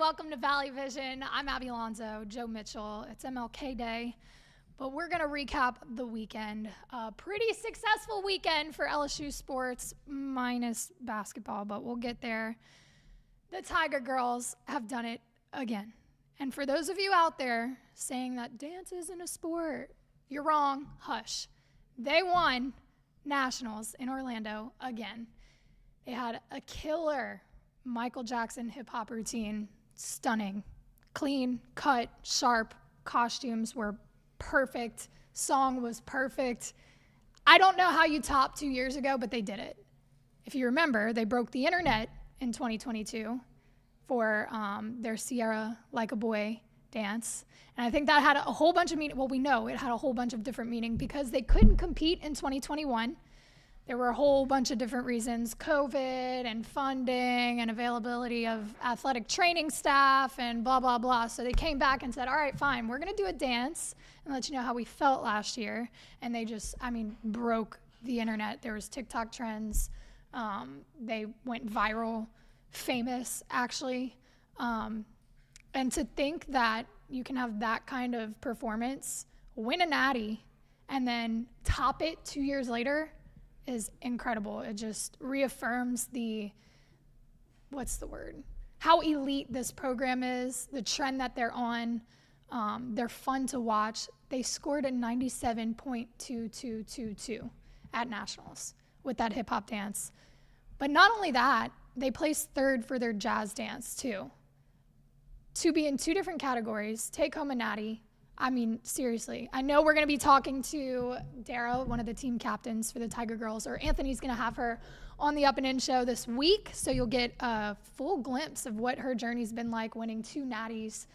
welcome to Valley Vision. I'm Abby Alonso, Joe Mitchell. It's MLK Day, but we're going to recap the weekend. A pretty successful weekend for LSU sports, minus basketball, but we'll get there. The Tiger Girls have done it again. And for those of you out there saying that dance isn't a sport, you're wrong. Hush. They won nationals in Orlando again. They had a killer Michael Jackson hip-hop routine. Stunning. Clean, cut, sharp. Costumes were perfect. Song was perfect. I don't know how you topped 2 years ago, but they did it. If you remember, they broke the internet in 2022 for their Sierra Like a Boy dance. And I think that had a whole bunch of meaning. Well, we know it had a whole bunch of different meaning because they couldn't compete in 2021. There were a whole bunch of different reasons, COVID and funding and availability of athletic training staff and blah, blah, blah. So they came back and said, all right, fine, we're going to do a dance and let you know how we felt last year. And they just, broke the internet. There was TikTok trends. They went viral, famous, actually. And to think that you can have that kind of performance, win a natty, and then top it 2 years later is incredible. It just reaffirms how elite this program is, the trend that they're on. They're fun to watch. They scored a 97.2222 at nationals with that hip hop dance. But not only that, they placed third for their jazz dance too. To be in two different categories, take home a natty. Seriously, I know we're going to be talking to Dara, one of the team captains for the Tiger Girls, or Anthony's going to have her on the Up and In show this week, so you'll get a full glimpse of what her journey's been like, winning two natties,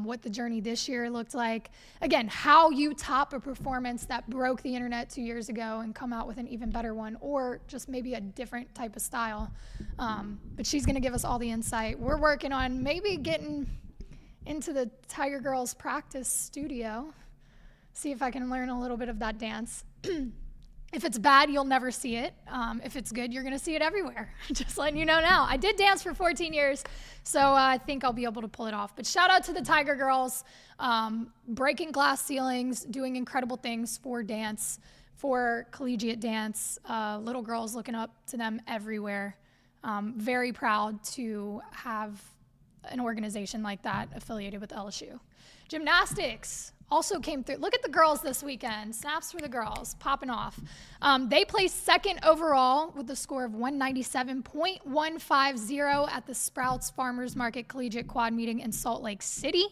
what the journey this year looked like. Again, how you top a performance that broke the internet 2 years ago and come out with an even better one, or just maybe a different type of style. But she's going to give us all the insight. We're working on maybe getting into the Tiger Girls practice studio, see if I can learn a little bit of that dance. If it's bad, you'll never see it. If it's good, you're going to see it everywhere. Just letting you know now. I did dance for 14 years, so I think I'll be able to pull it off. But shout out to the Tiger Girls, breaking glass ceilings, doing incredible things for dance, for collegiate dance. Little girls looking up to them everywhere. Very proud to have an organization like that affiliated with LSU. Gymnastics also came through. Look at the girls this weekend. Snaps for the girls, popping off. They placed second overall with a score of 197.150 at the Sprouts Farmers Market Collegiate Quad Meeting in Salt Lake City.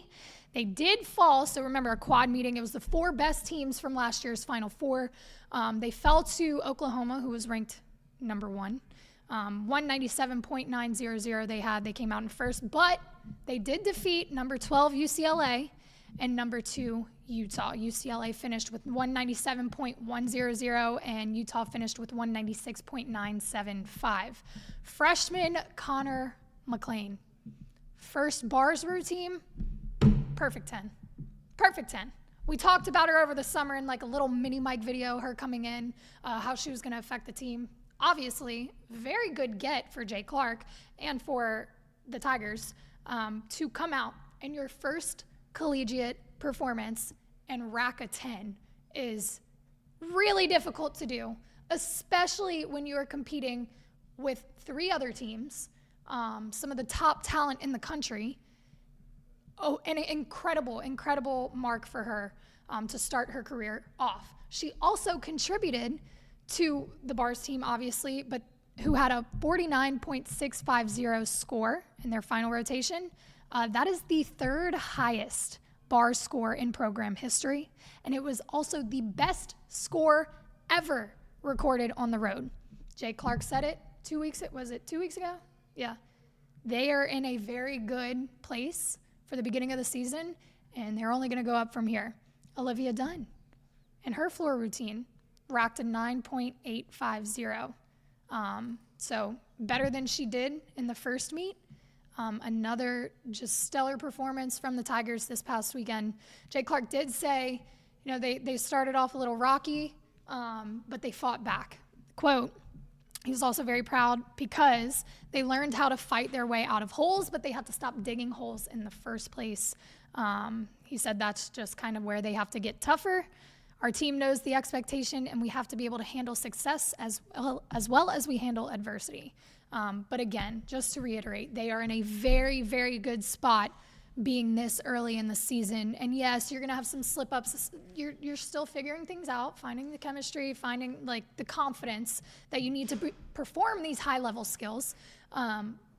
They did fall, so remember a quad meeting, it was the four best teams from last year's Final Four. They fell to Oklahoma, who was ranked number one. 197.900 they came out in first, but they did defeat number 12 UCLA and number 2 Utah. UCLA finished with 197.100 and Utah finished with 196.975. Freshman Konnor McClain, first bars routine, perfect 10. Perfect 10. We talked about her over the summer in like a little mini mic video, her coming in, how she was going to affect the team. Obviously, very good get for Jay Clark and for the Tigers to come out in your first collegiate performance and rack a 10 is really difficult to do, especially when you are competing with three other teams, some of the top talent in the country. Oh, an incredible mark for her to start her career off. She also contributed to the bars team, obviously, but who had a 49.650 score in their final rotation. That is the third highest bar score in program history, and it was also the best score ever recorded on the road. Jay Clark said it 2 weeks, was it 2 weeks ago? Yeah. They are in a very good place for the beginning of the season, and they're only going to go up from here. Olivia Dunne and her floor routine racked a 9.850. So better than she did in the first meet. Another just stellar performance from the Tigers this past weekend. Jay Clark did say, they started off a little rocky, but they fought back. Quote, He was also very proud because they learned how to fight their way out of holes, but they had to stop digging holes in the first place. He said that's just kind of where they have to get tougher. Our team knows the expectation, and we have to be able to handle success as well as we handle adversity. But again, just to reiterate, they are in a very, very good spot being this early in the season. And yes, you're going to have some slip-ups. You're still figuring things out, finding the chemistry, finding like the confidence that you need to perform these high-level skills.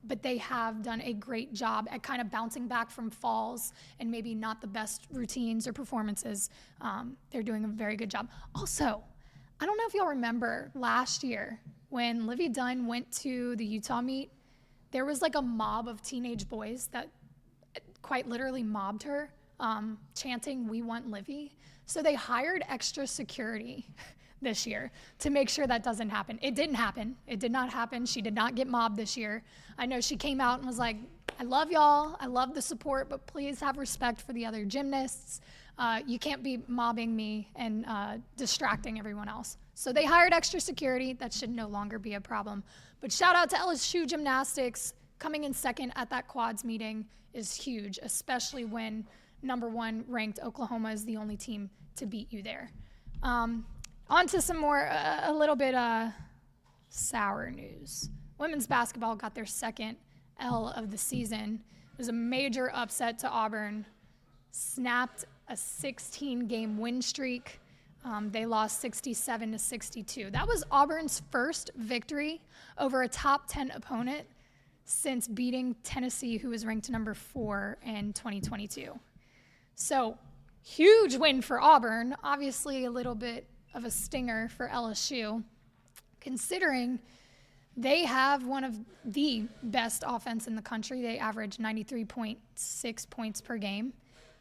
But they have done a great job at kind of bouncing back from falls and maybe not the best routines or performances. They're doing a very good job. Also, I don't know if y'all remember last year when Livvy Dunne went to the Utah meet, there was like a mob of teenage boys that quite literally mobbed her, chanting, "We want Livvy." So they hired extra security this year to make sure that doesn't happen. It didn't happen. It did not happen. She did not get mobbed this year. I know she came out and was like, "I love y'all. I love the support, but please have respect for the other gymnasts. You can't be mobbing me and distracting everyone else." So they hired extra security. That should no longer be a problem. But shout out to LSU Gymnastics. Coming in second at that quads meeting is huge, especially when number 1 ranked Oklahoma is the only team to beat you there. On to some more, a little bit sour news. Women's basketball got their second L of the season. It was a major upset to Auburn. Snapped a 16-game win streak. They lost 67-62. That was Auburn's first victory over a top 10 opponent since beating Tennessee, who was ranked number 4 in 2022. So, huge win for Auburn. Obviously, a little bit of a stinger for LSU, considering they have one of the best offense in the country. They average 93.6 points per game.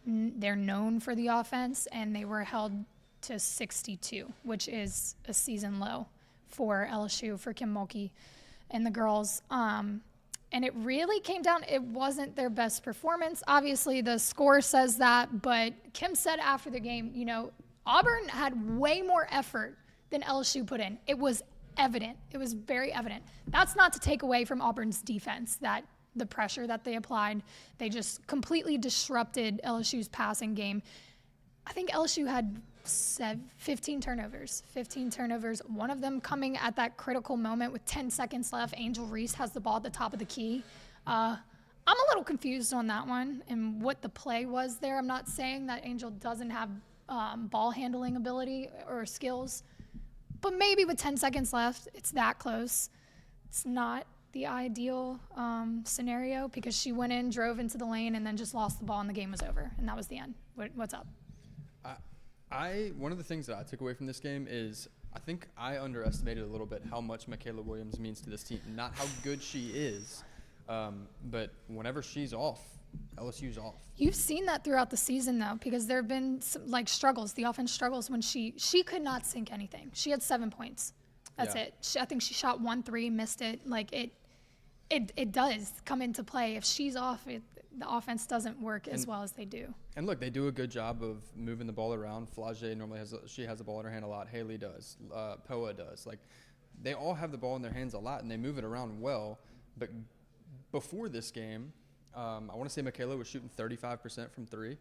They're known for the offense, and they were held to 62, which is a season low for LSU, for Kim Mulkey and the girls. And it really came down, it wasn't their best performance. Obviously, the score says that, but Kim said after the game, you know, Auburn had way more effort than LSU put in. It was evident. It was very evident. That's not to take away from Auburn's defense, that the pressure that they applied, they just completely disrupted LSU's passing game. I think LSU had 15 turnovers, one of them coming at that critical moment with 10 seconds left. Angel Reese has the ball at the top of the key. I'm a little confused on that one and what the play was there. I'm not saying that Angel doesn't have ball handling ability or skills, but maybe with 10 seconds left, it's that close. It's not the ideal scenario because she went in, drove into the lane, and then just lost the ball and the game was over, and that was the end. What's up? One of the things that I took away from this game is I think I underestimated a little bit how much Michaela Williams means to this team. Not how good she is, but whenever she's off, LSU's off. You've seen that throughout the season, though, because there have been some, like, struggles. The offense struggles when she could not sink anything. She had 7 points. That's it. I think she shot 1-3, missed it. Like, it does come into play. If she's off, the offense doesn't work as well as they do. And look, they do a good job of moving the ball around. Flage normally has the ball in her hand a lot. Haley does. Poa does. Like, they all have the ball in their hands a lot, and they move it around well. But before this game, I want to say Michaela was shooting 35% from 3.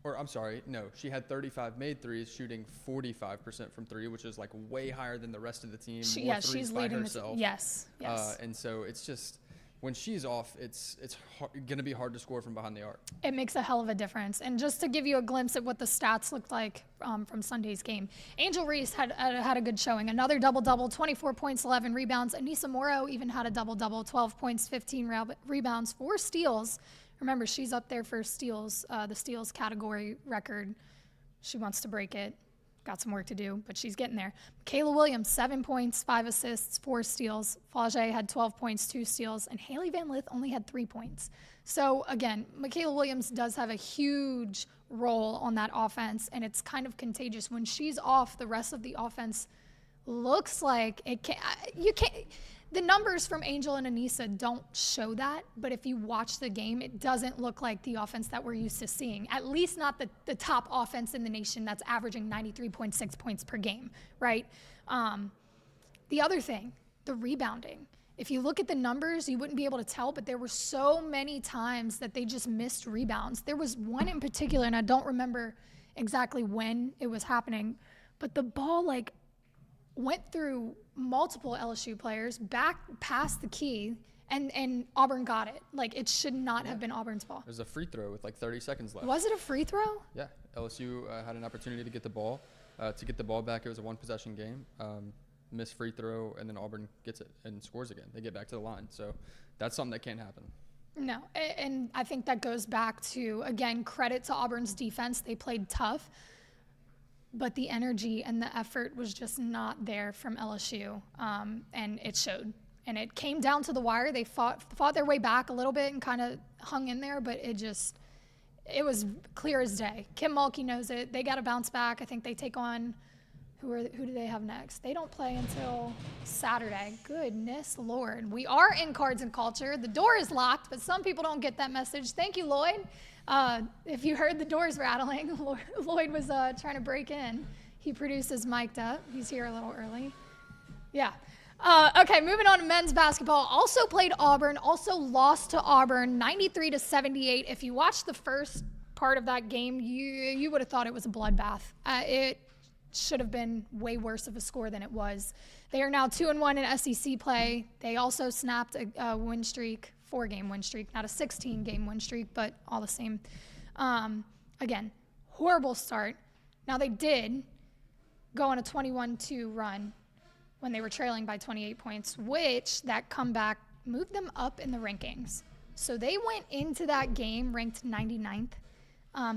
Or, I'm sorry, no, she had 35 made threes, shooting 45% from 3, which is, like, way higher than the rest of the team. She's leading herself. Yes. And so it's just – when she's off, it's going to be hard to score from behind the arc. It makes a hell of a difference. And just to give you a glimpse at what the stats looked like from Sunday's game, Angel Reese had a good showing. Another double-double, 24 points, 11 rebounds. Anissa Morrow even had a double-double, 12 points, 15 rebounds, 4 steals. Remember, she's up there for steals, the steals category record. She wants to break it. Got some work to do, but she's getting there. Michaela Williams, 7 points, 5 assists, 4 steals. Flage had 12 points, 2 steals, and Haley Van Lith only had 3 points. So, again, Michaela Williams does have a huge role on that offense, and it's kind of contagious. When she's off, the rest of the offense looks like it can't. The numbers from Angel and Anissa don't show that, but if you watch the game, it doesn't look like the offense that we're used to seeing, at least not the top offense in the nation that's averaging 93.6 points per game, right? The other thing, the rebounding. If you look at the numbers, you wouldn't be able to tell, but there were so many times that they just missed rebounds. There was one in particular, and I don't remember exactly when it was happening, but the ball like went through multiple LSU players back past the key, and Auburn got it. Like, it should not have been Auburn's ball. It was a free throw with like 30 seconds left. Was it a free throw? Yeah, LSU had an opportunity to get the ball. Back, it was a one-possession game. Missed free throw, and then Auburn gets it and scores again. They get back to the line. So that's something that can't happen. No, and I think that goes back to, again, credit to Auburn's defense. They played tough, but the energy and the effort was just not there from LSU, and it showed. And it came down to the wire. They fought their way back a little bit and kind of hung in there, but it was clear as day. Kim Mulkey knows it. They got to bounce back. I think they take on who do they have next? They don't play until Saturday. Goodness Lord. We are in Cards and Culture. The door is locked, but some people don't get that message. Thank you, Lloyd. If you heard the doors rattling, Lloyd was trying to break in. He produces mic'd up. He's here a little early. Yeah. Okay, moving on to men's basketball. Also played Auburn, also lost to Auburn, 93-78. If you watched the first part of that game, you would have thought it was a bloodbath. It should have been way worse of a score than it was. They are now 2-1 in SEC play. They also snapped a win streak, 4-game win streak, not a 16-game win streak, but all the same. Again, horrible start. Now they did go on a 21-2 run when they were trailing by 28 points, which that comeback moved them up in the rankings. So they went into that game ranked 99th.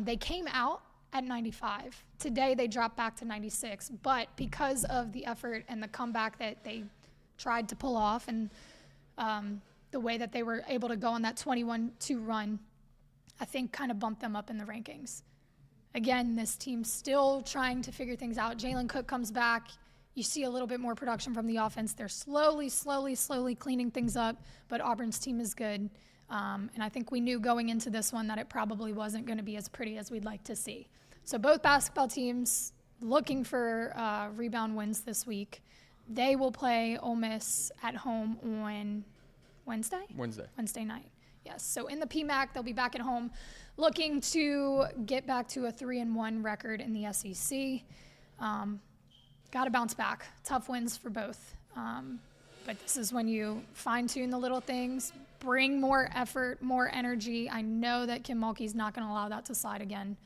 They came out at 95. Today they dropped back to 96, but because of the effort and the comeback that they tried to pull off and the way that they were able to go on that 21-2 run, I think kind of bumped them up in the rankings. Again, this team's still trying to figure things out. Jalen Cook comes back. You see a little bit more production from the offense. They're slowly cleaning things up, but Auburn's team is good. And I think we knew going into this one that it probably wasn't going to be as pretty as we'd like to see. So both basketball teams looking for rebound wins this week. They will play Ole Miss at home on Wednesday night. Yes. So in the PMAC, they'll be back at home looking to get back to a 3-1 record in the SEC. Got to bounce back. Tough wins for both. But this is when you fine-tune the little things, bring more effort, more energy. I know that Kim Mulkey's not going to allow that to slide again.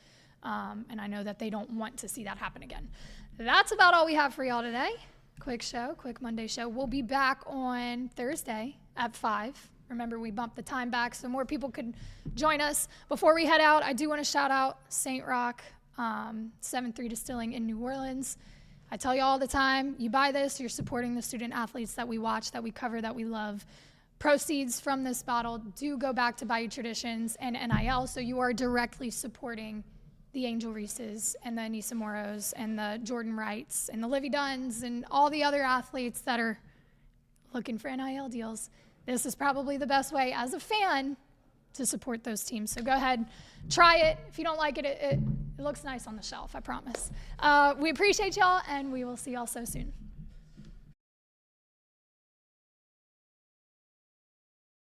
And I know that they don't want to see that happen again. That's about all we have for y'all today. Quick Monday show. We'll be back on Thursday at 5. Remember, we bumped the time back so more people could join us. Before we head out, I do want to shout out St. Rock 7-3 Distilling in New Orleans. I tell you all the time, you buy this, you're supporting the student athletes that we watch, that we cover, that we love. Proceeds from this bottle do go back to Bayou Traditions and NIL, so you are directly supporting the Angel Reeses and the Anissa Moros and the Jordan Wrights and the Livvy Dunnes and all the other athletes that are looking for NIL deals. This is probably the best way as a fan to support those teams. So go ahead, try it. If you don't like it, it looks nice on the shelf, I promise. We appreciate y'all, and we will see y'all so soon.